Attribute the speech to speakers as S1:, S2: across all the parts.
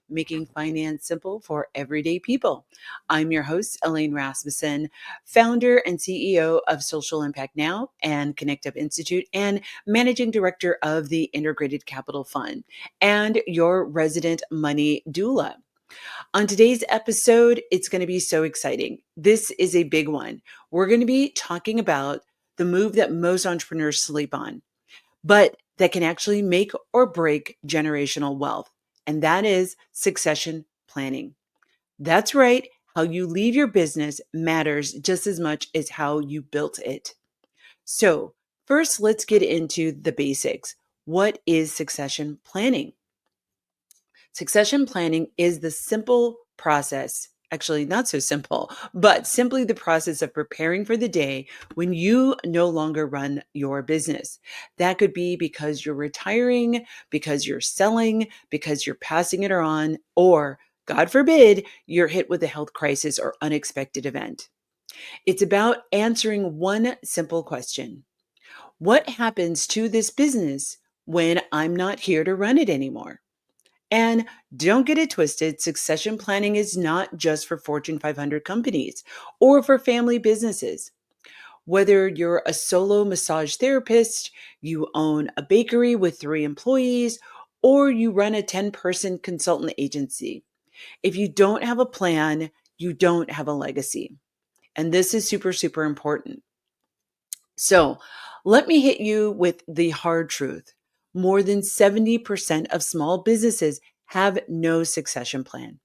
S1: making finance simple for everyday people. I'm your host, Elaine Rasmussen, founder and CEO of Social Impact Now and Connect Up Institute, and managing director of the Integrated Capital Fund, and your resident money doula. On today's episode, it's going to be so exciting. This is a big one. We're going to be talking about the move that most entrepreneurs sleep on, but that can actually make or break generational wealth. And that is succession planning. That's right. How you leave your business matters just as much as how you built it. So, first, let's get into the basics. What is succession planning? Succession planning is the simple process, actually, not so simple, but simply the process of preparing for the day when you no longer run your business. That could be because you're retiring, because you're selling, because you're passing it on, or God forbid, you're hit with a health crisis or unexpected event. It's about answering one simple question. What happens to this business when I'm not here to run it anymore? And don't get it twisted, succession planning is not just for Fortune 500 companies or for family businesses. Whether you're a solo massage therapist, you own a bakery with 3 employees, or you run a 10-person consultant agency, if you don't have a plan, you don't have a legacy. And this is super, super important. So let me hit you with the hard truth. More than 70% of small businesses have no succession plan.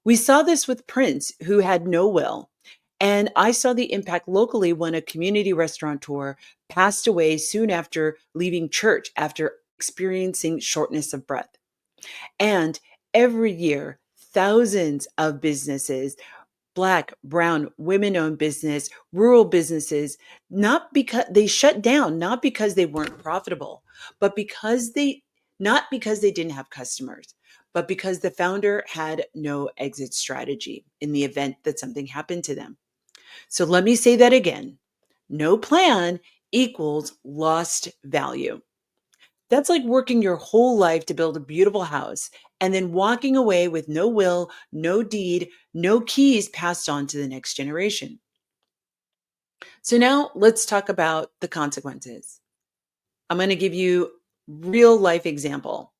S1: We saw this with Prince, who had no will. And I saw the impact locally when a community restaurateur passed away soon after leaving church after experiencing shortness of breath. And every year, thousands of businesses, Black, brown, women owned business, rural businesses, not because they shut down, not because they weren't profitable, but not because they didn't have customers, but because the founder had no exit strategy in the event that something happened to them. So let me say that again. No plan equals lost value. That's like working your whole life to build a beautiful house and then walking away with no will, no deed, no keys passed on to the next generation. So now let's talk about the consequences. I'm going to give you real life example.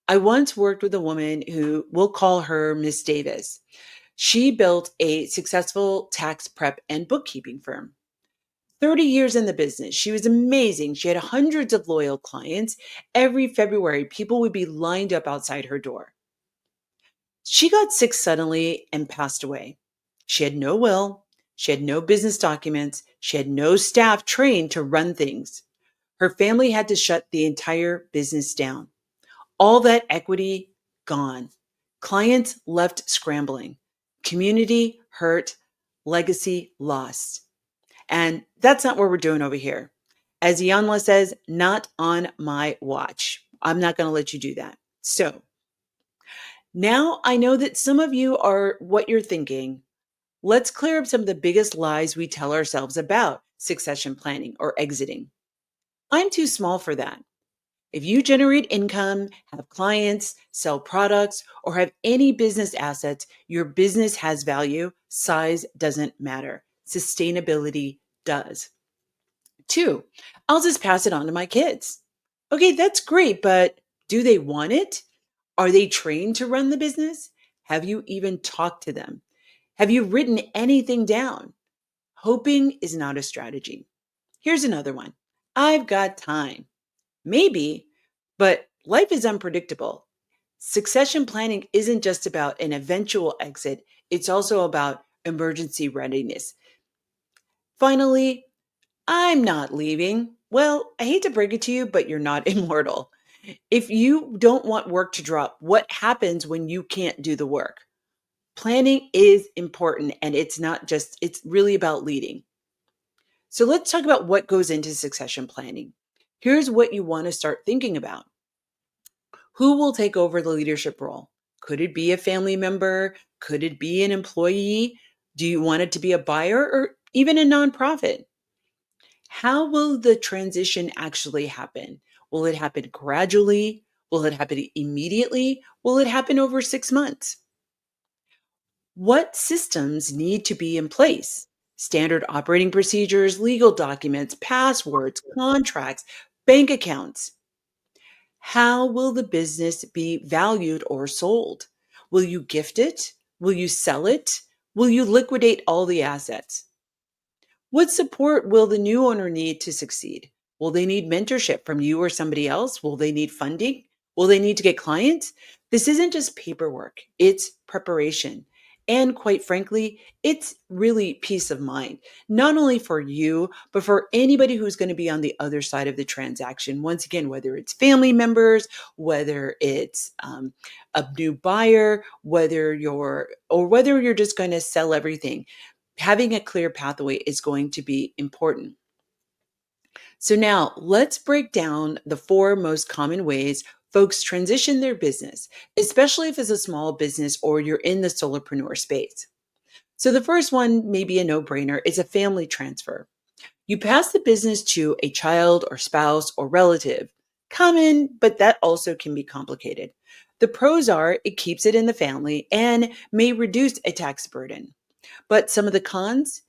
S1: I once worked with a woman who we'll call her Miss Davis. She built a successful tax prep and bookkeeping firm. 30 years in the business. She was amazing. She had hundreds of loyal clients. Every February, people would be lined up outside her door. She got sick suddenly and passed away. She had no will. She had no business documents. She had no staff trained to run things. Her family had to shut the entire business down. All that equity gone. Clients left scrambling. Community hurt. Legacy lost. And that's not what we're doing over here. As Yanla says, not on my watch. I'm not going to let you do that. So now I know that some of you are what you're thinking. Let's clear up some of the biggest lies we tell ourselves about succession planning or exiting. I'm too small for that. If you generate income, have clients, sell products, or have any business assets, your business has value. Size doesn't matter. Sustainability does. 2, I'll just pass it on to my kids. Okay, that's great, but do they want it? Are they trained to run the business? Have you even talked to them? Have you written anything down? Hoping is not a strategy. Here's another one. I've got time. Maybe, but life is unpredictable. Succession planning isn't just about an eventual exit, it's also about emergency readiness. Finally, I'm not leaving. Well, I hate to break it to you, but you're not immortal. If you don't want work to drop, what happens when you can't do the work? Planning is important and it's really about leading. So let's talk about what goes into succession planning. Here's what you want to start thinking about. Who will take over the leadership role? Could it be a family member? Could it be an employee? Do you want it to be a buyer or even a nonprofit? How will the transition actually happen? Will it happen gradually? Will it happen immediately? Will it happen over 6 months? What systems need to be in place? Standard operating procedures, legal documents, passwords, contracts, bank accounts. How will the business be valued or sold? Will you gift it? Will you sell it? Will you liquidate all the assets? What support will the new owner need to succeed? Will they need mentorship from you or somebody else? Will they need funding? Will they need to get clients? This isn't just paperwork, it's preparation. And quite frankly, it's really peace of mind, not only for you, but for anybody who's going to be on the other side of the transaction. Once again, whether it's family members, whether it's a new buyer, whether you're just going to sell everything, having a clear pathway is going to be important. So now let's break down the four most common ways folks transition their business, especially if it's a small business or you're in the solopreneur space. So the first one may be a no-brainer. It's a family transfer. You pass the business to a child or spouse or relative. Common, but that also can be complicated. The pros are it keeps it in the family and may reduce a tax burden. But some of the cons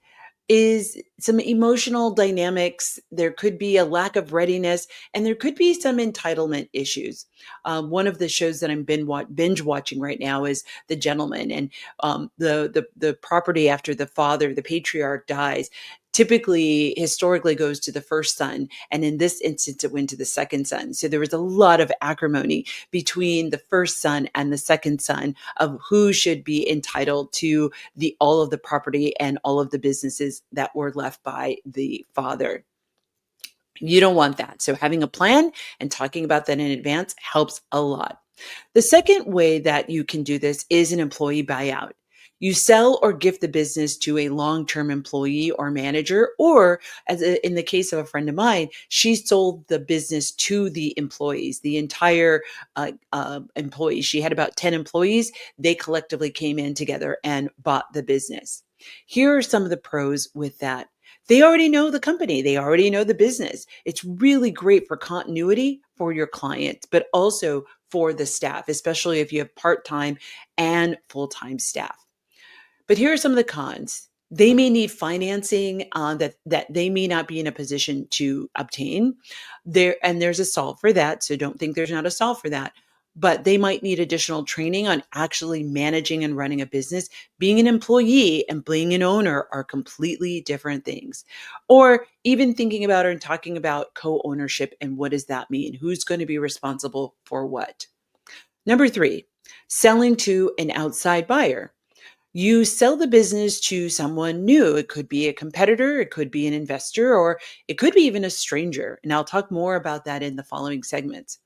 S1: is some emotional dynamics. There could be a lack of readiness, and there could be some entitlement issues. One of the shows that I'm binge watching right now is The Gentleman, and the property after the father, the patriarch, dies. Typically, historically, goes to the first son, and in this instance, it went to the second son. So there was a lot of acrimony between the first son and the second son of who should be entitled to the all of the property and all of the businesses that were left by the father. You don't want that. So having a plan and talking about that in advance helps a lot. The second way that you can do this is an employee buyout. You sell or gift the business to a long-term employee or manager, or in the case of a friend of mine, she sold the business to the employees, the entire employees. She had about 10 employees. They collectively came in together and bought the business. Here are some of the pros with that. They already know the company. They already know the business. It's really great for continuity for your client, but also for the staff, especially if you have part-time and full-time staff. But here are some of the cons. They may need financing that they may not be in a position to obtain. There's a solve for that, so don't think there's not a solve for that. But they might need additional training on actually managing and running a business. Being an employee and being an owner are completely different things. Or even thinking about and talking about co-ownership and what does that mean? Who's going to be responsible for what? Number three, selling to an outside buyer. You sell the business to someone new. It could be a competitor, it could be an investor, or it could be even a stranger. And I'll talk more about that in the following segments.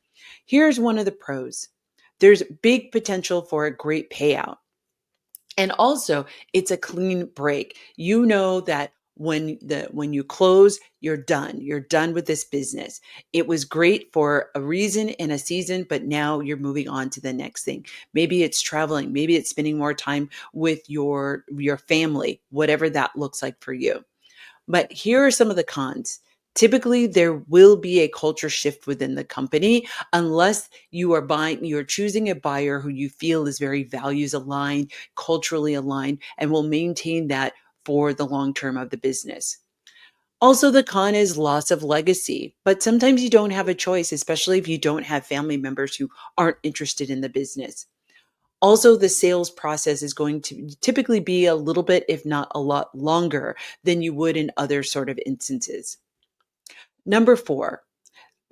S1: Here's one of the pros. There's big potential for a great payout. And also, it's a clean break. You know that when you close, you're done. You're done with this business. It was great for a reason and a season, but now you're moving on to the next thing. Maybe it's traveling, maybe it's spending more time with your family, whatever that looks like for you. But here are some of the cons. Typically, there will be a culture shift within the company unless you're choosing a buyer who you feel is very values aligned, culturally aligned, and will maintain that for the long term of the business. Also, the con is loss of legacy, but sometimes you don't have a choice, especially if you don't have family members who aren't interested in the business. Also, the sales process is going to typically be a little bit, if not a lot longer than you would in other sort of instances. Number four,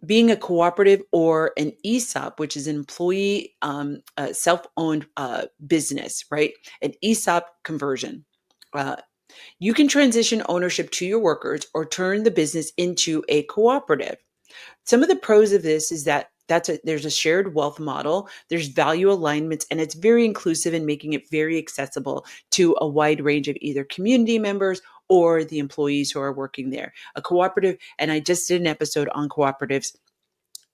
S1: being a cooperative or an ESOP, which is an employee self-owned business, right? An ESOP conversion. Uh, you can transition ownership to your workers or turn the business into a cooperative. Some of the pros of this is that there's a shared wealth model, there's value alignments, and it's very inclusive in making it very accessible to a wide range of either community members or the employees who are working there. A cooperative, and I just did an episode on cooperatives,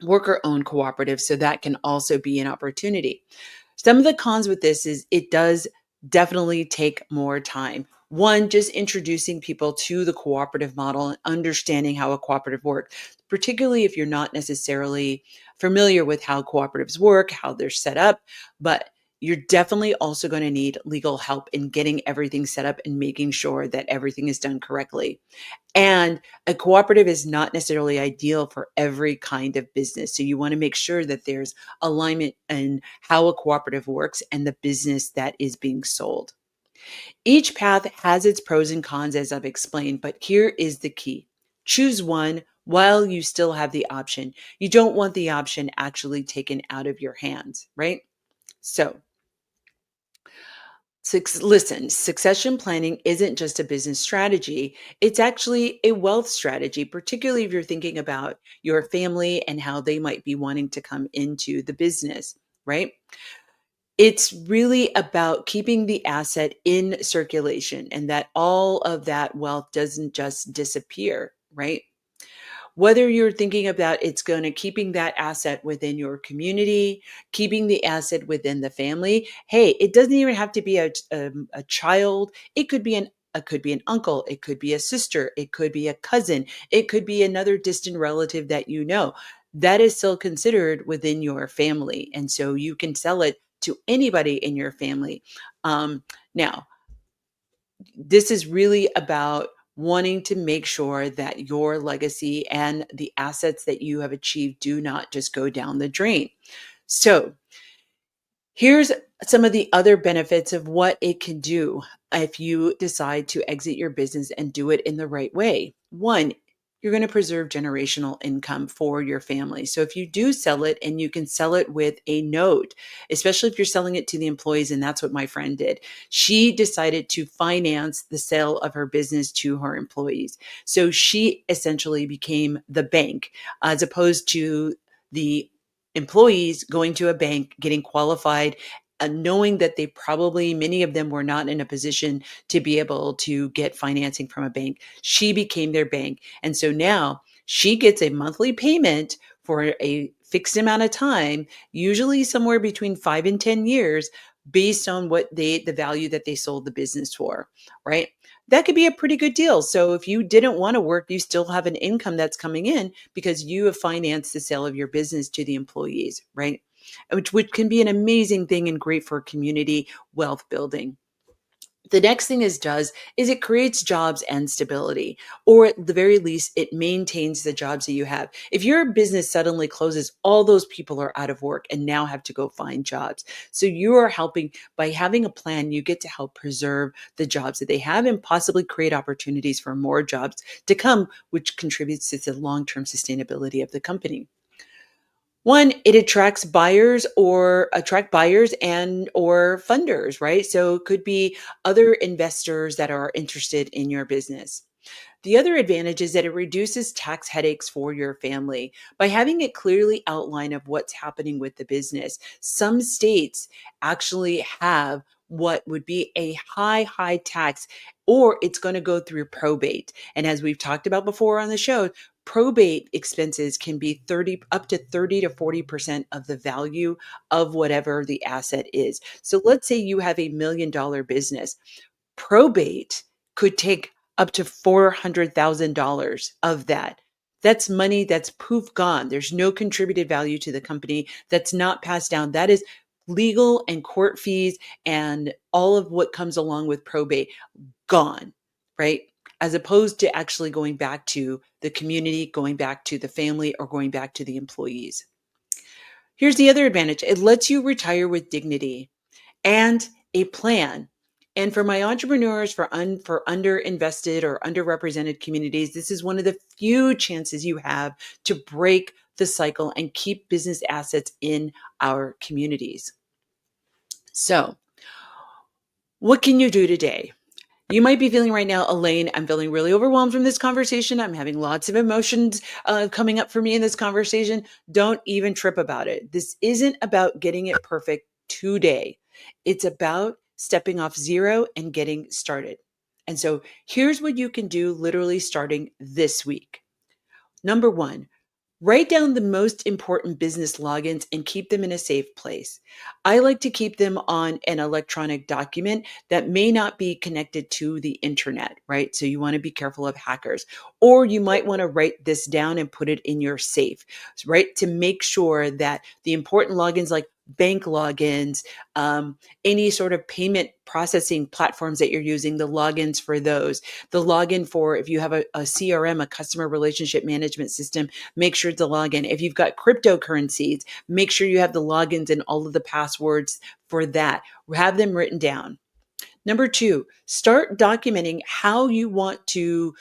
S1: worker-owned cooperatives, so that can also be an opportunity. Some of the cons with this is it does definitely take more time. One, just introducing people to the cooperative model and understanding how a cooperative works. particularly if you're not necessarily familiar with how cooperatives work, how they're set up. But you're definitely also going to need legal help in getting everything set up and making sure that everything is done correctly. And a cooperative is not necessarily ideal for every kind of business. So you want to make sure that there's alignment in how a cooperative works and the business that is being sold. Each path has its pros and cons, as I've explained, but here is the key. Choose one while you still have the option. You don't want the option actually taken out of your hands, right? So, listen, succession planning isn't just a business strategy, it's actually a wealth strategy, particularly if you're thinking about your family and how they might be wanting to come into the business, right? It's really about keeping the asset in circulation and that all of that wealth doesn't just disappear, right? Whether you're thinking about it's going to keeping that asset within your community, keeping the asset within the family. Hey, it doesn't even have to be a child. It could be an uncle, it could be a sister, it could be a cousin, it could be another distant relative that you know. That is still considered within your family, and so you can sell it to anybody in your family. Now, this is really about wanting to make sure that your legacy and the assets that you have achieved do not just go down the drain. So, here's some of the other benefits of what it can do if you decide to exit your business and do it in the right way. One, you're going to preserve generational income for your family. So if you do sell it and you can sell it with a note, especially if you're selling it to the employees, and that's what my friend did. She decided to finance the sale of her business to her employees. So she essentially became the bank as opposed to the employees going to a bank, getting qualified, knowing that they probably, many of them were not in a position to be able to get financing from a bank. She became their bank. And so now she gets a monthly payment for a fixed amount of time, usually somewhere between 5 and 10 years, based on the value that they sold the business for, right? That could be a pretty good deal. So if you didn't want to work, you still have an income that's coming in because you have financed the sale of your business to the employees, right? Which can be an amazing thing and great for community wealth building. The next thing it does is it creates jobs and stability, or at the very least, it maintains the jobs that you have. If your business suddenly closes, all those people are out of work and now have to go find jobs. So you are helping by having a plan, you get to help preserve the jobs that they have and possibly create opportunities for more jobs to come, which contributes to the long-term sustainability of the company. One, it attract buyers and or funders, right? So it could be other investors that are interested in your business. The other advantage is that it reduces tax headaches for your family by having it clearly outlined of what's happening with the business. Some states actually have what would be a high tax, or it's going to go through probate. And as we've talked about before on the show, probate expenses can be 30 up to 30 to 40% of the value of whatever the asset is. So let's say you have $1 million business. Probate could take up to $400,000 of that. That's money that's poof gone. There's no contributed value to the company that's not passed down. That is legal and court fees and all of what comes along with probate gone, right? As opposed to actually going back to the community, going back to the family, or going back to the employees. Here's the other advantage. It lets you retire with dignity and a plan. And for my entrepreneurs, for underinvested or underrepresented communities, this is one of the few chances you have to break the cycle and keep business assets in our communities. So, what can you do today? You might be feeling right now, Elaine, I'm feeling really overwhelmed from this conversation. I'm having lots of emotions coming up for me in this conversation. Don't even trip about it. This isn't about getting it perfect today. It's about stepping off zero and getting started. And so here's what you can do literally starting this week. Number one, Write down the most important business logins and keep them in a safe place. I like to keep them on an electronic document that may not be connected to the internet, right? So you want to be careful of hackers. Or you might want to write this down and put it in your safe, right? To make sure that the important logins like bank logins, any sort of payment processing platforms that you're using, the logins for those, the login for if you have a CRM, a customer relationship management system, make sure to log in. If you've got cryptocurrencies, make sure you have the logins and all of the passwords for that. Have them written down. Number two, start documenting how you want to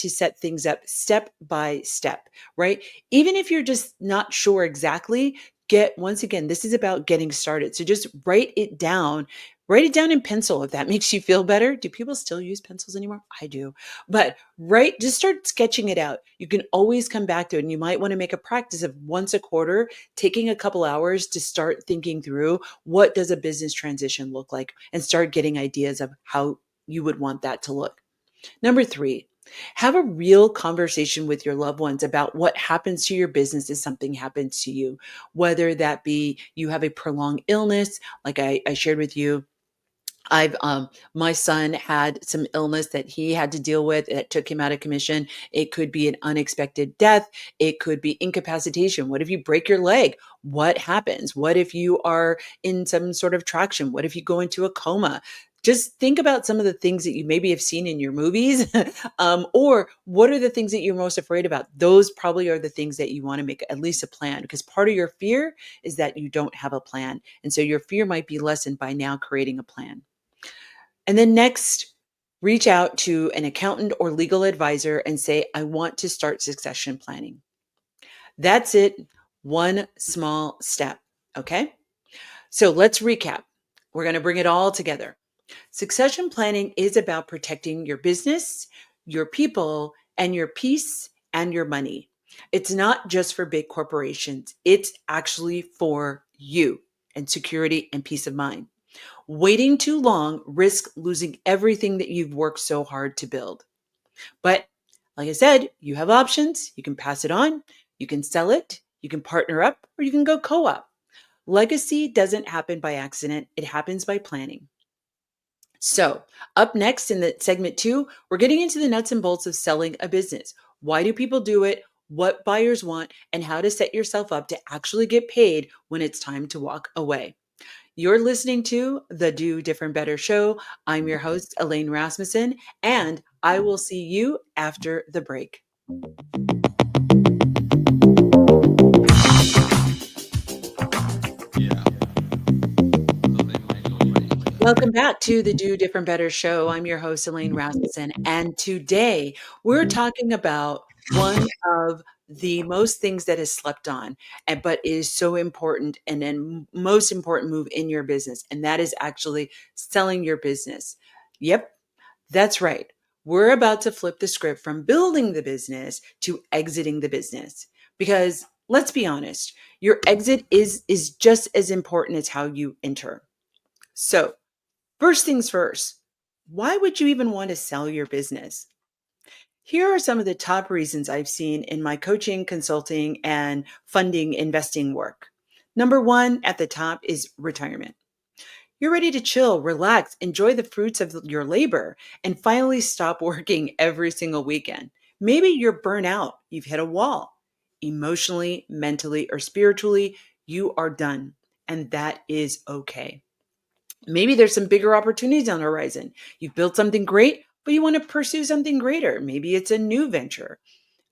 S1: set things up step by step, right? Even if you're just not sure exactly, once again, this is about getting started. So just write it down. Write it down in pencil if that makes you feel better. Do people still use pencils anymore? I do. But just start sketching it out. You can always come back to it. And you might want to make a practice of once a quarter, taking a couple hours to start thinking through what does a business transition look like and start getting ideas of how you would want that to look. Number three, have a real conversation with your loved ones about what happens to your business if something happens to you, whether that be you have a prolonged illness, like I shared with you. My son had some illness that he had to deal with. It took him out of commission. It could be an unexpected death. It could be incapacitation. What if you break your leg? What happens? What if you are in some sort of traction? What if you go into a coma? Just think about some of the things that you maybe have seen in your movies, or what are the things that you're most afraid about? Those probably are the things that you want to make at least a plan, because part of your fear is that you don't have a plan. And so your fear might be lessened by now creating a plan. And then next, reach out to an accountant or legal advisor and say, I want to start succession planning. That's it. One small step. Okay. So let's recap. We're going to bring it all together. Succession planning is about protecting your business, your people, and your peace and your money. It's not just for big corporations. It's actually for you and security and peace of mind. Waiting too long risks losing everything that you've worked so hard to build. But like I said, you have options. You can pass it on, you can sell it, you can partner up, or you can go co-op. Legacy doesn't happen by accident. It happens by planning. So up next in the segment 2, we're getting into the nuts and bolts of selling a business. Why do people do it? What buyers want, and how to set yourself up to actually get paid when it's time to walk away. You're listening to the Do.Different.Better show. I'm your host, Elaine Rasmussen, and I will see you after the break. Welcome back to the Do.Different.Better show. I'm your host, Elaine Rasmussen, and today we're talking about one of the most things that is slept on, but is so important, and then most important move in your business, and that is actually selling your business. Yep, that's right. We're about to flip the script from building the business to exiting the business, because let's be honest, your exit is just as important as how you enter. So, first things first, why would you even want to sell your business? Here are some of the top reasons I've seen in my coaching, consulting, and funding investing work. Number one at the top is retirement. You're ready to chill, relax, enjoy the fruits of your labor, and finally stop working every single weekend. Maybe you're burnt out, you've hit a wall. Emotionally, mentally, or spiritually, you are done, and that is okay. Maybe there's some bigger opportunities on the horizon. You've built something great, but you want to pursue something greater. Maybe it's a new venture,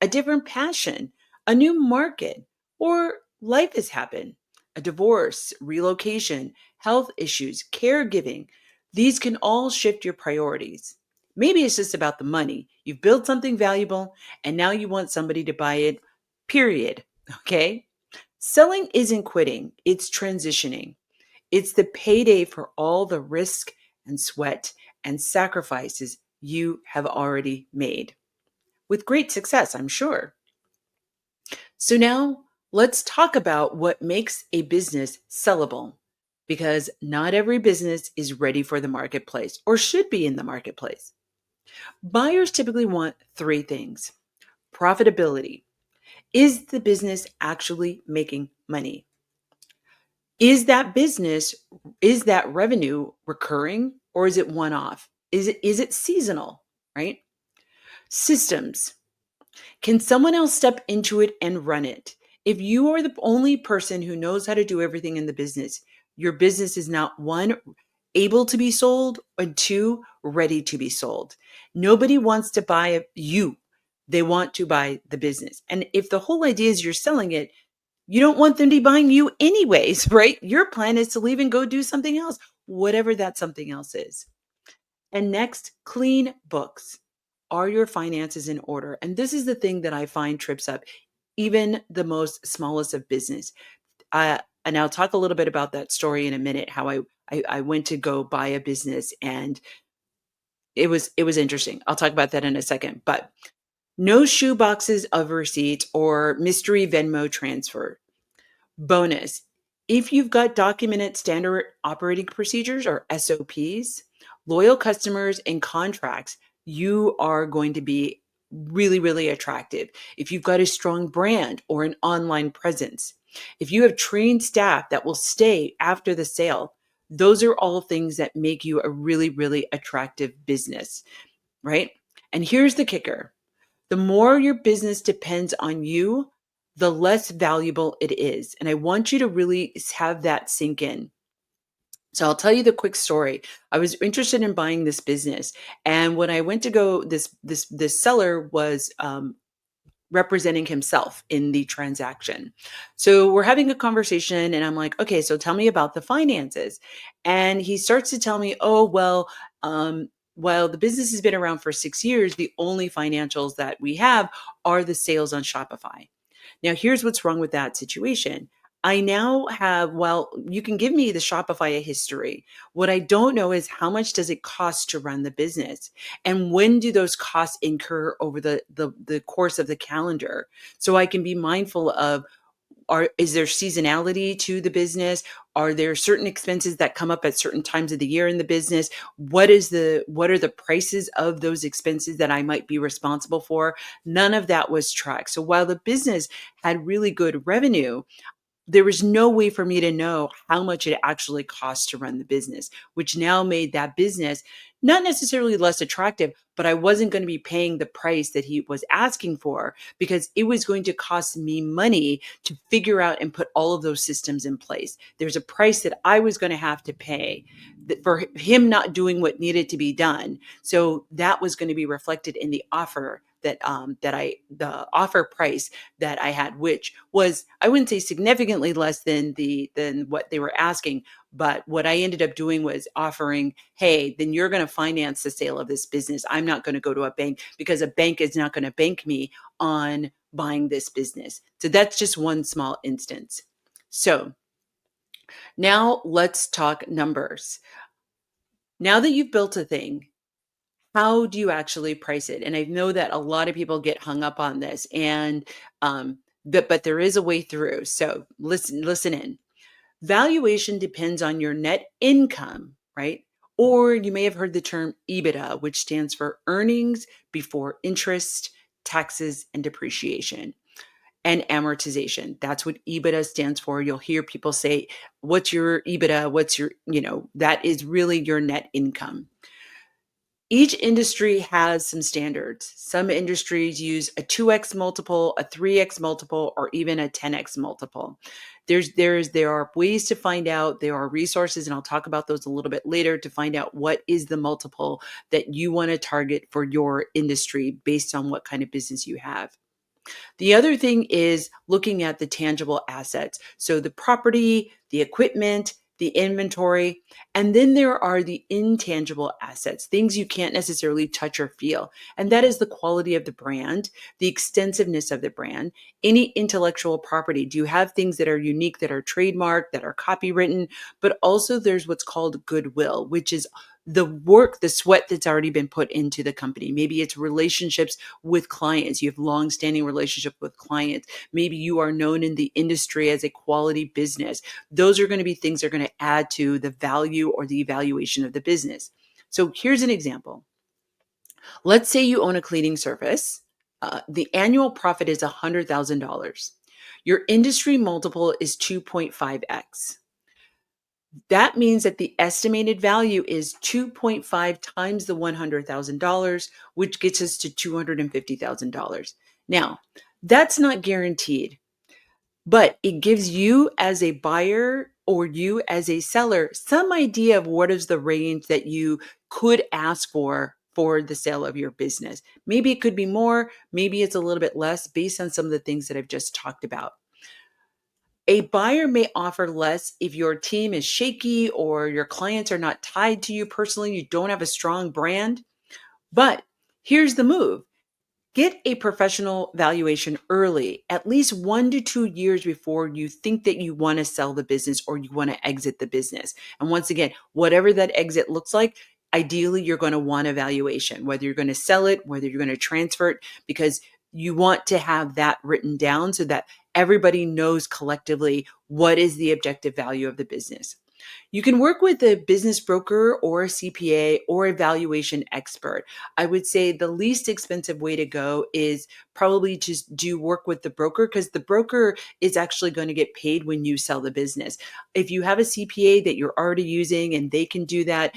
S1: a different passion, a new market, or life has happened. A divorce, relocation, health issues, caregiving. These can all shift your priorities. Maybe it's just about the money. You've built something valuable and now you want somebody to buy it, period. Okay? Selling isn't quitting, it's transitioning. It's the payday for all the risk and sweat and sacrifices you have already made. With great success, I'm sure. So now let's talk about what makes a business sellable, because not every business is ready for the marketplace or should be in the marketplace. Buyers typically want three things: Profitability. Is the business actually making money? Is that business, is that revenue recurring or is it one off? Is it seasonal, right? Systems. Can someone else step into it and run it? If you are the only person who knows how to do everything in the business, your business is not one, able to be sold, and two, ready to be sold. Nobody wants to buy you. They want to buy the business. And if the whole idea is you're selling it, you don't want them to be buying you anyways, right? Your plan is to leave and go do something else, whatever that something else is. And next, clean books. Are your finances in order? And this is the thing that I find trips up even the most smallest of business. And I'll talk a little bit about that story in a minute. How I went to go buy a business, and it was interesting. I'll talk about that in a second. But no shoe boxes of receipts or mystery Venmo transfer. Bonus, if you've got documented standard operating procedures or SOPs, loyal customers and contracts, you are going to be really, really attractive. If you've got a strong brand or an online presence, if you have trained staff that will stay after the sale, those are all things that make you a really, really attractive business, right? And here's the kicker. The more your business depends on you, the less valuable it is. And I want you to really have that sink in. So I'll tell you the quick story. I was interested in buying this business, and when I went to go, this seller was representing himself in the transaction. So we're having a conversation, and I'm like, okay, so tell me about the finances. And he starts to tell me, oh, well, while the business has been around for 6 years, the only financials that we have are the sales on Shopify. Now, here's what's wrong with that situation. I now have, well, you can give me the Shopify history. What I don't know is how much does it cost to run the business? And when do those costs incur over the course of the calendar? So I can be mindful of, is there seasonality to the business? Are there certain expenses that come up at certain times of the year in the business? What are the prices of those expenses that I might be responsible for? None of that was tracked. So while the business had really good revenue, there was no way for me to know how much it actually cost to run the business, which now made that business not necessarily less attractive, but I wasn't going to be paying the price that he was asking for because it was going to cost me money to figure out and put all of those systems in place. There's a price that I was going to have to pay for him not doing what needed to be done. So that was going to be reflected in the offer the offer price that I had, which was, I wouldn't say significantly less than what they were asking, but what I ended up doing was offering, hey, then you're going to finance the sale of this business. I'm not going to go to a bank because a bank is not going to bank me on buying this business. So that's just one small instance. So now let's talk numbers. Now that you've built a thing, how do you actually price it? And I know that a lot of people get hung up on this, and but there is a way through. So listen in. Valuation depends on your net income, right? Or you may have heard the term EBITDA, which stands for earnings before interest, taxes, and depreciation and amortization. That's what EBITDA stands for. You'll hear people say, what's your EBITDA? What's your, that is really your net income. Each industry has some standards. Some industries use a 2x multiple, a 3x multiple, or even a 10x multiple. There are ways to find out. There are resources, and I'll talk about those a little bit later to find out what is the multiple that you want to target for your industry based on what kind of business you have. The other thing is looking at the tangible assets. So the property, the equipment, the inventory, and then there are the intangible assets, things you can't necessarily touch or feel. And that is the quality of the brand, the extensiveness of the brand, any intellectual property. Do you have things that are unique, that are trademarked, that are copywritten? But also there's what's called goodwill, which is the work, the sweat that's already been put into the company. Maybe it's relationships with clients. You have long-standing relationship with clients. Maybe you are known in the industry as a quality business. Those are going to be things that are going to add to the value or the evaluation of the business. So here's an example. Let's say you own a cleaning service. The annual profit is $100,000. Your industry multiple is 2.5x. That means that the estimated value is 2.5 times the $100,000, which gets us to $250,000. Now, that's not guaranteed, but it gives you as a buyer or you as a seller some idea of what is the range that you could ask for the sale of your business. Maybe it could be more, maybe it's a little bit less based on some of the things that I've just talked about. A buyer may offer less if your team is shaky or your clients are not tied to you personally, you don't have a strong brand. But here's the move. Get a professional valuation early, at least 1 to 2 years before you think that you want to sell the business or you want to exit the business. And once again, whatever that exit looks like, ideally you're going to want a valuation, whether you're going to sell it, whether you're going to transfer it, because you want to have that written down so that everybody knows collectively what is the objective value of the business. You can work with a business broker or a CPA or a valuation expert. I would say the least expensive way to go is probably just do work with the broker, because the broker is actually going to get paid when you sell the business. If you have a CPA that you're already using and they can do that,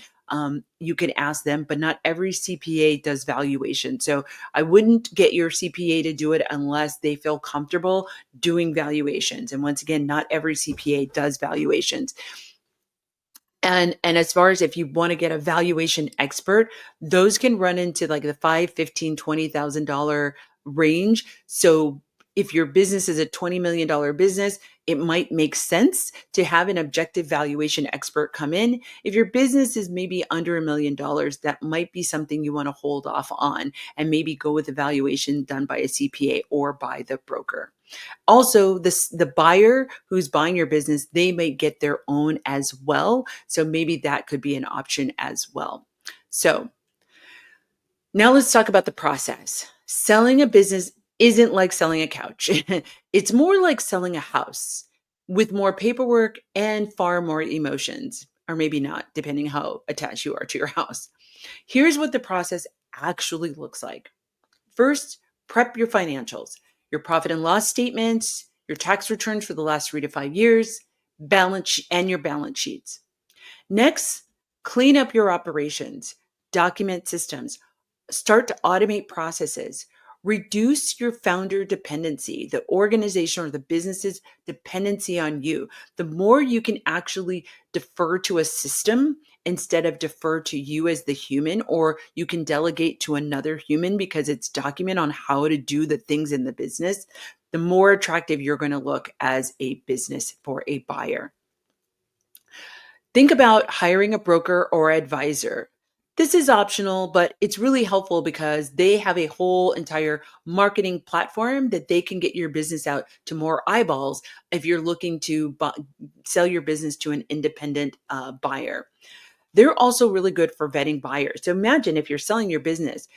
S1: you can ask them, but not every CPA does valuation. So I wouldn't get your CPA to do it unless they feel comfortable doing valuations. And once again, not every CPA does valuations. And as far as if you want to get a valuation expert, those can run into like the 5, 15, $20,000 range. So if your business is a $20 million business, it might make sense to have an objective valuation expert come in. If your business is maybe under $1 million, that might be something you want to hold off on and maybe go with a valuation done by a CPA or by the broker. Also, the buyer who's buying your business, they may get their own as well. So maybe that could be an option as well. So now let's talk about the process. Selling a business isn't like selling a couch. It's more like selling a house with more paperwork and far more emotions, or maybe not, depending how attached you are to your house. Here's what the process actually looks like. First, prep your financials, your profit and loss statements, your tax returns for the last 3 to 5 years, and your balance sheets. Next, clean up your operations, document systems, start to automate processes, reduce your founder dependency, the organization or the business's dependency on you. The more you can actually defer to a system instead of defer to you as the human, or you can delegate to another human because it's document on how to do the things in the business, the more attractive you're going to look as a business for a buyer. Think about hiring a broker or advisor. This is optional, but it's really helpful because they have a whole entire marketing platform that they can get your business out to more eyeballs if you're looking to sell your business to an independent buyer. They're also really good for vetting buyers. So imagine if you're selling your business,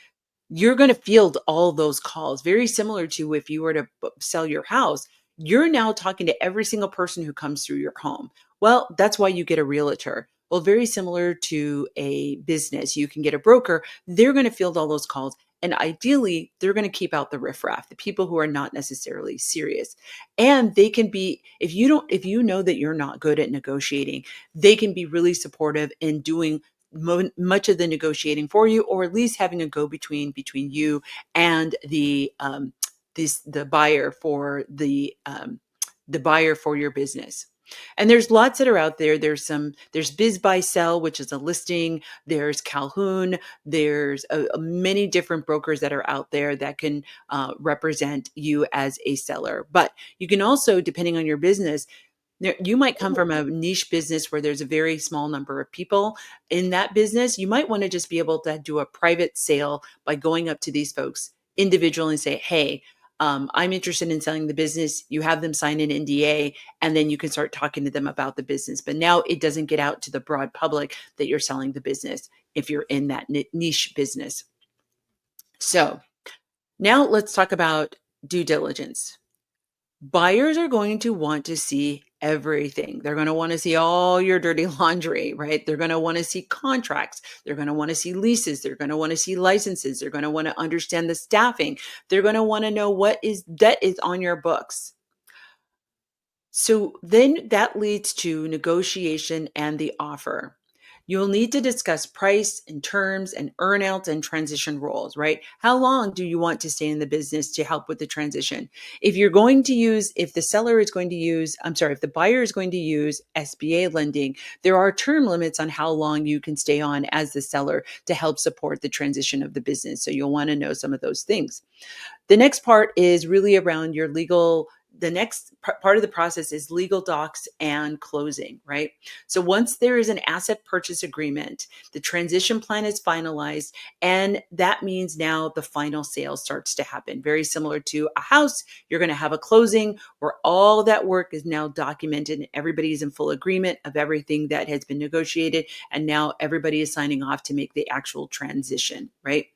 S1: you're going to field all those calls, very similar to if you were to sell your house. You're now talking to every single person who comes through your home. Well, that's why you get a realtor. Well, very similar to a business, you can get a broker. They're going to field all those calls. And ideally, they're going to keep out the riffraff, the people who are not necessarily serious. And they can be, if you know that you're not good at negotiating, they can be really supportive in doing much of the negotiating for you, or at least having a go between you and the buyer for the buyer for your business. And there's lots that are out there. There's Biz Buy Sell, which is a listing. There's Calhoun. There's many different brokers that are out there that can represent you as a seller. But you can also, depending on your business, you might come from a niche business where there's a very small number of people in that business. You might want to just be able to do a private sale by going up to these folks individually and say, hey, I'm interested in selling the business. You have them sign an NDA, and then you can start talking to them about the business. But now it doesn't get out to the broad public that you're selling the business if you're in that niche business. So now let's talk about due diligence. Buyers are going to want to see everything. They're going to want to see all your dirty laundry, right? They're going to want to see contracts. They're going to want to see leases. They're going to want to see licenses. They're going to want to understand the staffing. They're going to want to know what is debt is on your books. So then that leads to negotiation and the offer. You'll need to discuss price and terms and earnouts and transition roles, right? How long do you want to stay in the business to help with the transition? If the seller is going to use, I'm sorry, if the buyer is going to use SBA lending, there are term limits on how long you can stay on as the seller to help support the transition of the business. So you'll want to know some of those things. The next part is really around your legal. The next part of the process is legal docs and closing, right? So once there is an asset purchase agreement, the transition plan is finalized, and that means now the final sale starts to happen. Very similar to a house, you're going to have a closing where all that work is now documented and everybody is in full agreement of everything that has been negotiated, and now everybody is signing off to make the actual transition, right?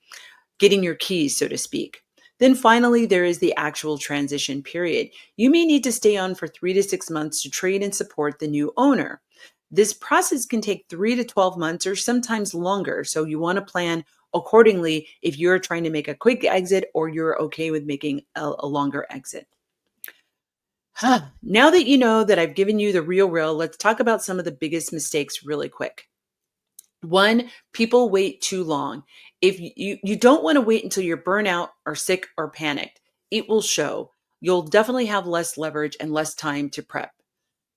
S1: Getting your keys, so to speak. Then finally, there is the actual transition period. You may need to stay on for 3 to 6 months to train and support the new owner. This process can take 3 to 12 months or sometimes longer. So you want to plan accordingly if you're trying to make a quick exit or you're okay with making a longer exit. Now that you know that I've given you the real, let's talk about some of the biggest mistakes really quick. One, people wait too long. If you don't want to wait until you're burnout or sick or panicked, it will show. You'll definitely have less leverage and less time to prep.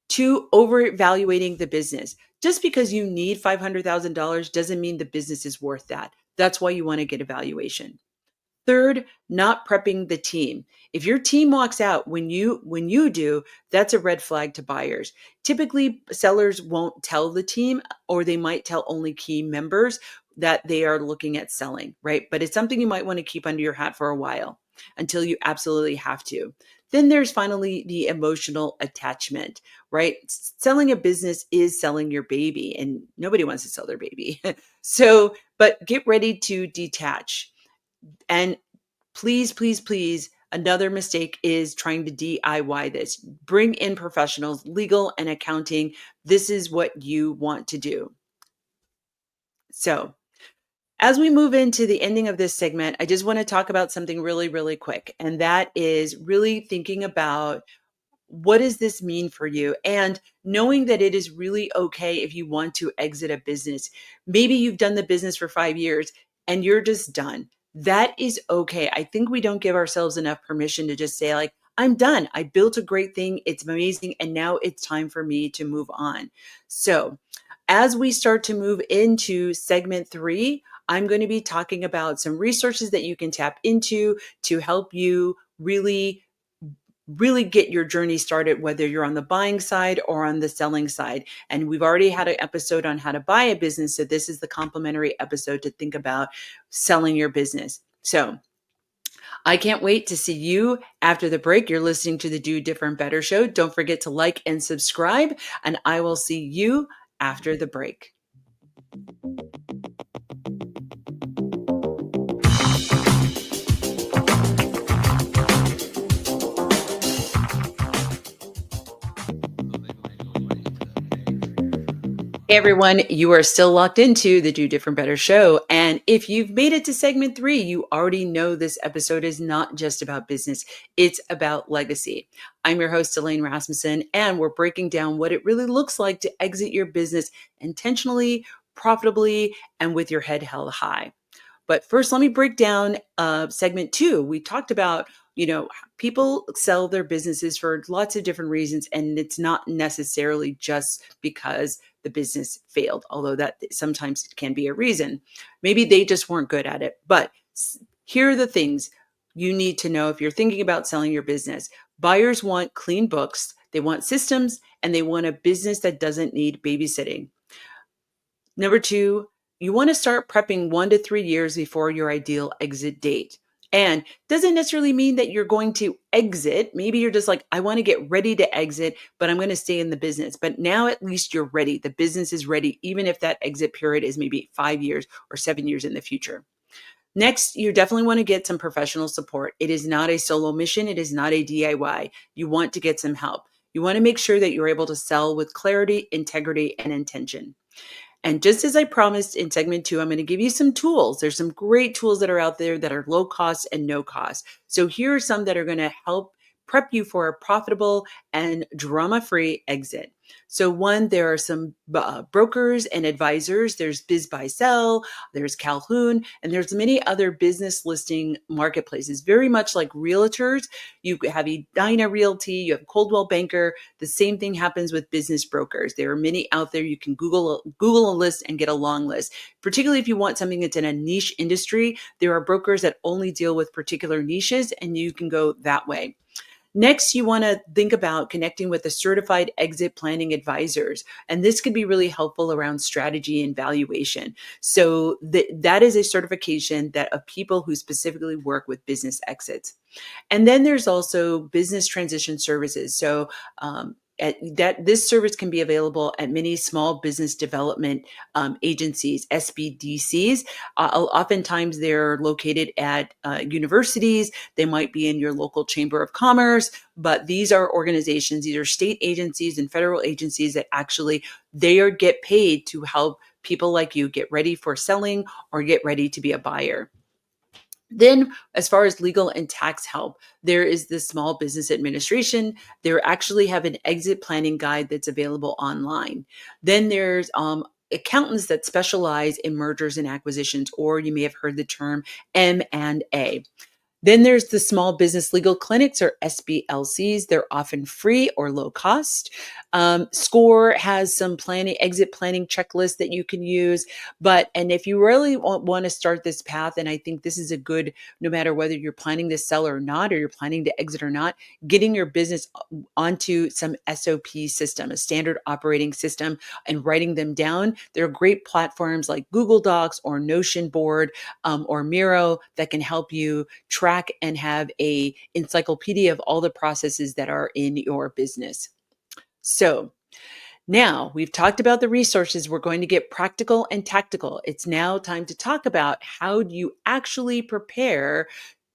S1: Two, over-evaluating the business. Just because you need $500,000 doesn't mean the business is worth that. That's why you want to get evaluation. Third, not prepping the team. If your team walks out when you do, that's a red flag to buyers. Typically, sellers won't tell the team, or they might tell only key members that they are looking at selling, right? But it's something you might want to keep under your hat for a while until you absolutely have to. Then there's finally the emotional attachment, right? Selling a business is selling your baby, and nobody wants to sell their baby. But get ready to detach. And please, please, please, another mistake is trying to DIY this. Bring in professionals, legal and accounting. This is what you want to do. So, as we move into the ending of this segment, I just want to talk about something really, really quick. And that is really thinking about, what does this mean for you? And knowing that it is really okay if you want to exit a business. Maybe you've done the business for 5 years and you're just done. That is okay. I think we don't give ourselves enough permission to just say, like, I'm done. I built a great thing. It's amazing. And now it's time for me to move on. So, as we start to move into segment 3, I'm going to be talking about some resources that you can tap into to help you really get your journey started, whether you're on the buying side or on the selling side. And we've already had an episode on how to buy a business. So this is the complimentary episode to think about selling your business. So I can't wait to see you after the break. You're listening to the Do Different Better show. Don't forget to like and subscribe, and I will see you after the break. Hey everyone, you are still locked into the Do Different Better show. And if you've made it to segment 3, you already know this episode is not just about business, it's about legacy. I'm your host, Elaine Rasmussen, and we're breaking down what it really looks like to exit your business intentionally, profitably, and with your head held high. But first, let me break down segment 2. We talked about, people sell their businesses for lots of different reasons, and it's not necessarily just because the business failed, although that sometimes can be a reason. Maybe they just weren't good at it. But here are the things you need to know if you're thinking about selling your business. Buyers want clean books, they want systems, and they want a business that doesn't need babysitting. Number 2, you want to start prepping 1 to 3 years before your ideal exit date. And doesn't necessarily mean that you're going to exit. Maybe you're just like, I want to get ready to exit, but I'm going to stay in the business. But now at least you're ready. The business is ready, even if that exit period is maybe 5 years or 7 years in the future. Next, you definitely want to get some professional support. It is not a solo mission. It is not a DIY. You want to get some help. You want to make sure that you're able to sell with clarity, integrity, and intention. And just as I promised in segment two, I'm going to give you some tools. There's some great tools that are out there that are low cost and no cost. So here are some that are going to help prep you for a profitable and drama-free exit. So one, there are some brokers and advisors. There's Biz Buy Sell, there's Calhoun, and there's many other business listing marketplaces. Very much like realtors, you have Edina Realty, you have Coldwell Banker. The same thing happens with business brokers. There are many out there. You can Google a list and get a long list. Particularly if you want something that's in a niche industry, there are brokers that only deal with particular niches, and you can go that way. Next, you want to think about connecting with the certified exit planning advisors. And this could be really helpful around strategy and valuation. So that is a certification that of people who specifically work with business exits. And then there's also business transition services. So this service can be available at many small business development agencies, SBDCs. Oftentimes they're located at universities. They might be in your local chamber of commerce, but these are organizations, these are state agencies and federal agencies that actually get paid to help people like you get ready for selling or get ready to be a buyer. Then, as far as legal and tax help, there is the Small Business Administration. They actually have an exit planning guide that's available online. Then there's accountants that specialize in mergers and acquisitions, or you may have heard the term M&A. Then there's the small business legal clinics, or SBLCs. They're often free or low cost. SCORE has some exit planning checklists that you can use. And if you really want to start this path, and I think this is a good, no matter whether you're planning to sell or not, or you're planning to exit or not, getting your business onto some SOP system, a standard operating system, and writing them down. There are great platforms like Google Docs or Notion board or Miro that can help you track and have a encyclopedia of all the processes that are in your business. So now we've talked about the resources. We're going to get practical and tactical. It's now time to talk about how do you actually prepare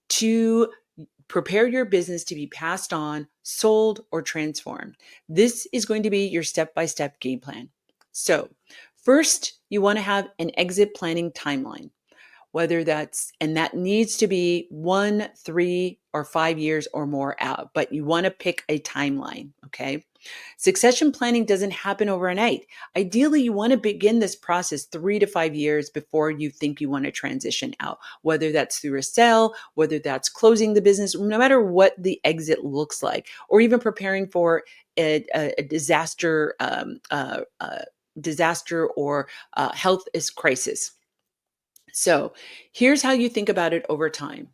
S1: your business to be passed on, sold, or transformed. This is going to be your step-by-step game plan. So first, you want to have an exit planning timeline. That needs to be 1, 3, or 5 years or more out, but you want to pick a timeline, okay? Succession planning doesn't happen overnight. Ideally, you want to begin this process 3 to 5 years before you think you want to transition out, whether that's through a sale, whether that's closing the business, no matter what the exit looks like, or even preparing for a disaster, or health crisis. So here's how you think about it over time.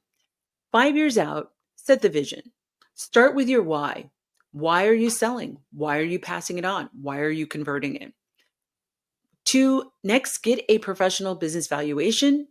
S1: 5 years out, set the vision. Start with your why. Why are you selling? Why are you passing it on? Why are you converting it? 2, next, get a professional business valuation.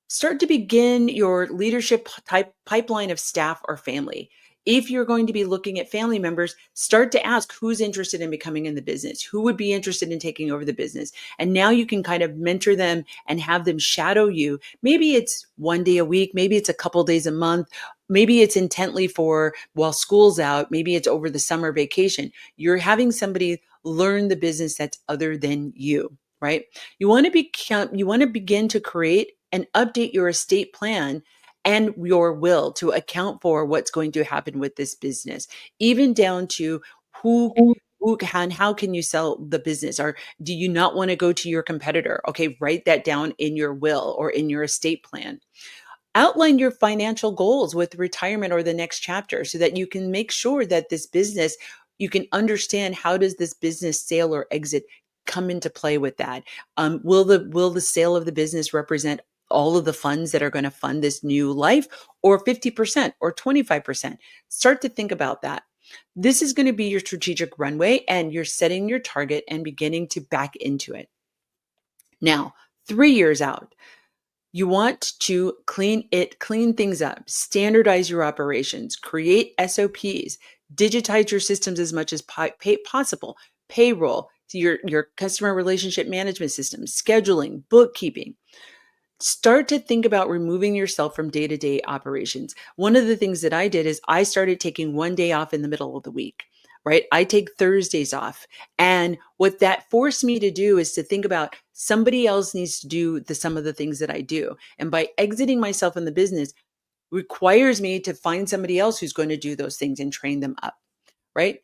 S1: Start to begin your leadership type pipeline of staff or family. If you're going to be looking at family members, start to ask who's interested in becoming in the business, who would be interested in taking over the business. And now you can kind of mentor them and have them shadow you. Maybe it's 1 day a week, maybe it's a couple days a month, maybe it's intently for while school's out, maybe it's over the summer vacation. You're having somebody learn the business that's other than you, right? You want to begin to create and update your estate plan and your will to account for what's going to happen with this business, even down to how can you sell the business, or do you not want to go to your competitor? Okay, write that down in your will or in your estate plan. Outline your financial goals with retirement or the next chapter so that you can make sure that this business, you can understand how does this business sale or exit come into play with that. Will the sale of the business represent all of the funds that are going to fund this new life, or 50% or 25%? Start to think about that. This is going to be your strategic runway, and you're setting your target and beginning to back into it. Now, 3 years out, you want to clean things up, standardize your operations, create SOPs, digitize your systems as much as possible, payroll, your customer relationship management systems, scheduling, bookkeeping. Start to think about removing yourself from day-to-day operations. One of the things that I did is I started taking 1 day off in the middle of the week. right? I take Thursdays off. And what that forced me to do is to think about somebody else needs to do some of the things that I do. And by exiting myself in the business requires me to find somebody else who's going to do those things and train them up, right?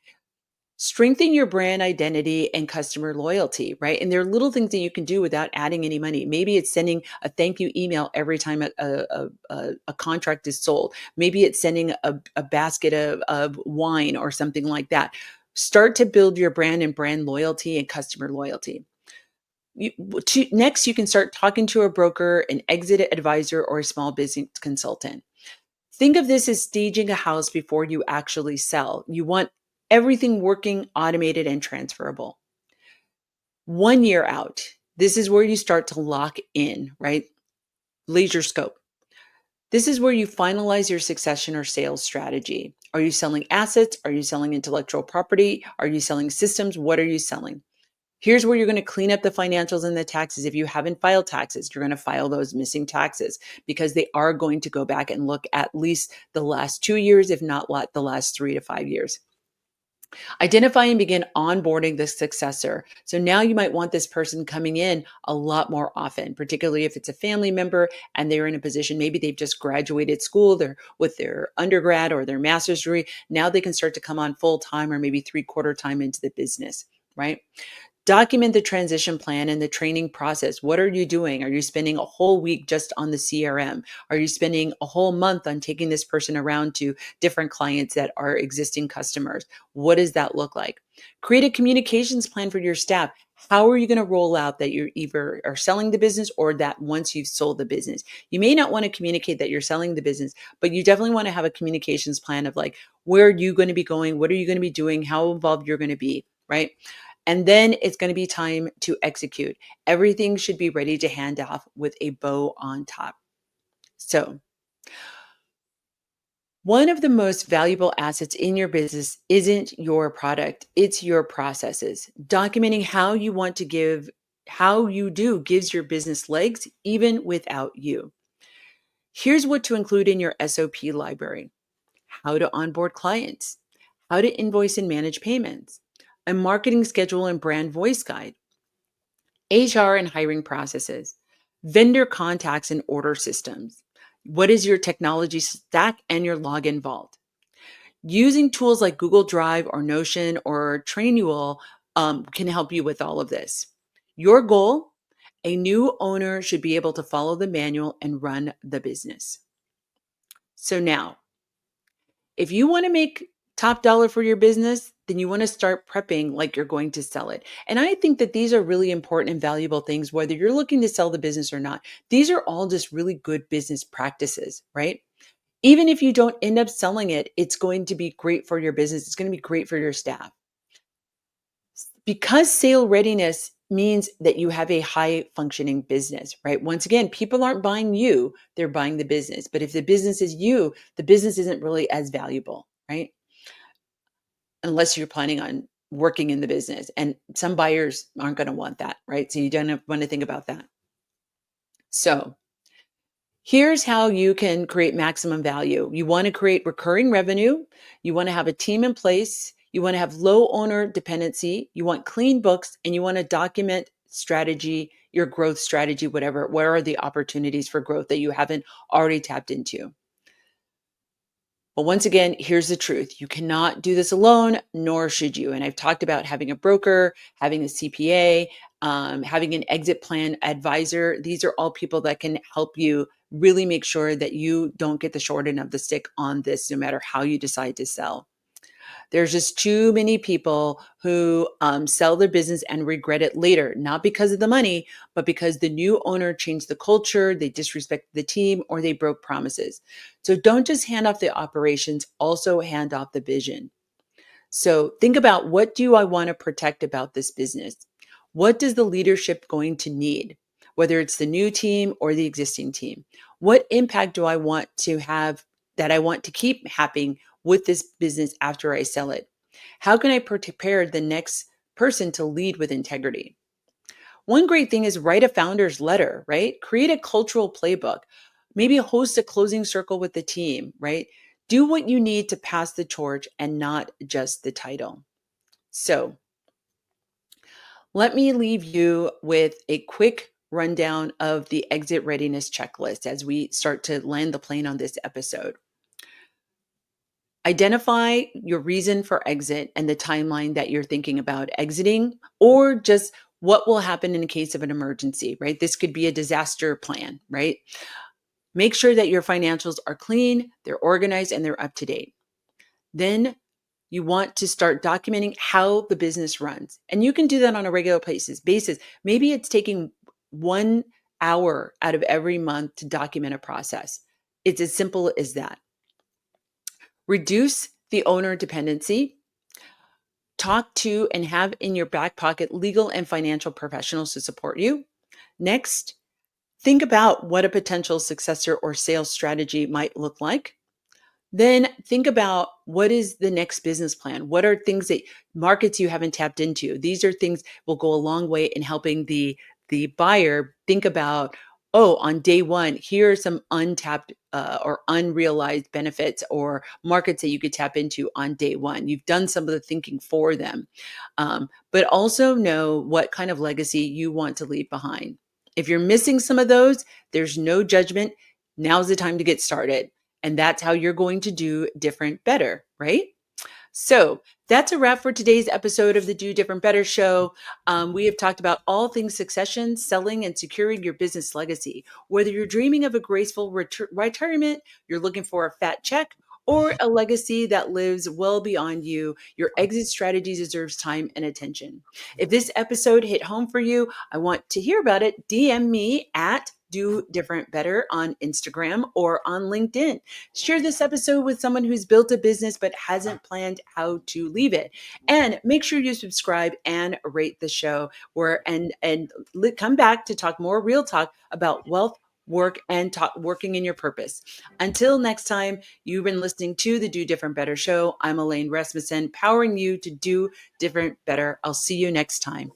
S1: Strengthen your brand identity and customer loyalty, right? And there are little things that you can do without adding any money. Maybe it's sending a thank you email every time a contract is sold. Maybe it's sending a basket of wine or something like that. Start to build your brand and brand loyalty and customer loyalty. Next, you can start talking to a broker, an exit advisor, or a small business consultant. Think of this as staging a house before you actually sell. You want everything working, automated, and transferable. 1 year out, this is where you start to lock in, right? Laser scope. This is where you finalize your succession or sales strategy. Are you selling assets? Are you selling intellectual property? Are you selling systems? What are you selling? Here's where you're going to clean up the financials and the taxes. If you haven't filed taxes, you're going to file those missing taxes because they are going to go back and look at least the last 2 years, if not the last 3 to 5 years. Identify and begin onboarding the successor. So now you might want this person coming in a lot more often, particularly if it's a family member and they're in a position, maybe they've just graduated school, they're with their undergrad or their master's degree. Now they can start to come on full time or maybe 3/4 time into the business, right? Document the transition plan and the training process. What are you doing? Are you spending a whole week just on the CRM? Are you spending a whole month on taking this person around to different clients that are existing customers? What does that look like? Create a communications plan for your staff. How are you going to roll out that you're either are selling the business or that once you've sold the business? You may not want to communicate that you're selling the business, but you definitely want to have a communications plan of like, where are you going to be going? What are you going to be doing? How involved you're going to be, right? And then it's going to be time to execute. Everything should be ready to hand off with a bow on top. So, one of the most valuable assets in your business isn't your product, it's your processes. Documenting how you do gives your business legs even without you. Here's what to include in your SOP library: how to onboard clients, how to invoice and manage payments, a marketing schedule and brand voice guide, HR and hiring processes, vendor contacts and order systems. What is your technology stack and your login vault? Using tools like Google Drive or Notion or Trainual can help you with all of this. Your goal: a new owner should be able to follow the manual and run the business. So now, if you want to make top dollar for your business, then you want to start prepping like you're going to sell it. And I think that these are really important and valuable things, whether you're looking to sell the business or not. These are all just really good business practices, right? Even if you don't end up selling it, it's going to be great for your business. It's going to be great for your staff. Because sale readiness means that you have a high functioning business, right? Once again, people aren't buying you, they're buying the business. But if the business is you, the business isn't really as valuable, right? Unless you're planning on working in the business. And some buyers aren't going to want that, right? So you don't want to think about that. So here's how you can create maximum value. You want to create recurring revenue. You want to have a team in place. You want to have low owner dependency. You want clean books, and you want to document strategy, your growth strategy, whatever. Where are the opportunities for growth that you haven't already tapped into? But once again, here's the truth. You cannot do this alone, nor should you. And I've talked about having a broker, having a CPA, having an exit plan advisor. These are all people that can help you really make sure that you don't get the short end of the stick on this, no matter how you decide to sell. There's just too many people who sell their business and regret it later, not because of the money, but because the new owner changed the culture, they disrespected the team, or they broke promises. So don't just hand off the operations, also hand off the vision. So think about, what do I want to protect about this business? What does the leadership going to need, whether it's the new team or the existing team? What impact do I want to have, that I want to keep happening with this business after I sell it? How can I prepare the next person to lead with integrity? One great thing is write a founder's letter, right? Create a cultural playbook. Maybe host a closing circle with the team, right? Do what you need to pass the torch and not just the title. So let me leave you with a quick rundown of the exit readiness checklist as we start to land the plane on this episode. Identify your reason for exit and the timeline that you're thinking about exiting, or just what will happen in case of an emergency, right? This could be a disaster plan, right? Make sure that your financials are clean, they're organized, and they're up to date. Then you want to start documenting how the business runs. And you can do that on a regular basis. Maybe it's taking 1 hour out of every month to document a process. It's as simple as that. Reduce the owner dependency. Talk to and have in your back pocket legal and financial professionals to support you. Next, think about what a potential successor or sales strategy might look like. Then think about what is the next business plan? What are things that markets you haven't tapped into? These are things will go a long way in helping the buyer think about, oh, on day one, here are some untapped or unrealized benefits or markets that you could tap into on day one. You've done some of the thinking for them, but also know what kind of legacy you want to leave behind. If you're missing some of those, there's no judgment. Now's the time to get started. And that's how you're going to do different better, right? So that's a wrap for today's episode of the Do Different Better show. We have talked about all things succession, selling, and securing your business legacy. Whether you're dreaming of a graceful retirement, you're looking for a fat check, or a legacy that lives well beyond you, your exit strategy deserves time and attention. If this episode hit home for you, I want to hear about it. DM me at Do Different Better on Instagram or on LinkedIn. Share this episode with someone who's built a business but hasn't planned how to leave it. And make sure you subscribe and rate the show and come back to talk more real talk about wealth, work, and working in your purpose. Until next time, you've been listening to the Do Different Better show. I'm Elaine Rasmussen, powering you to do different better. I'll see you next time.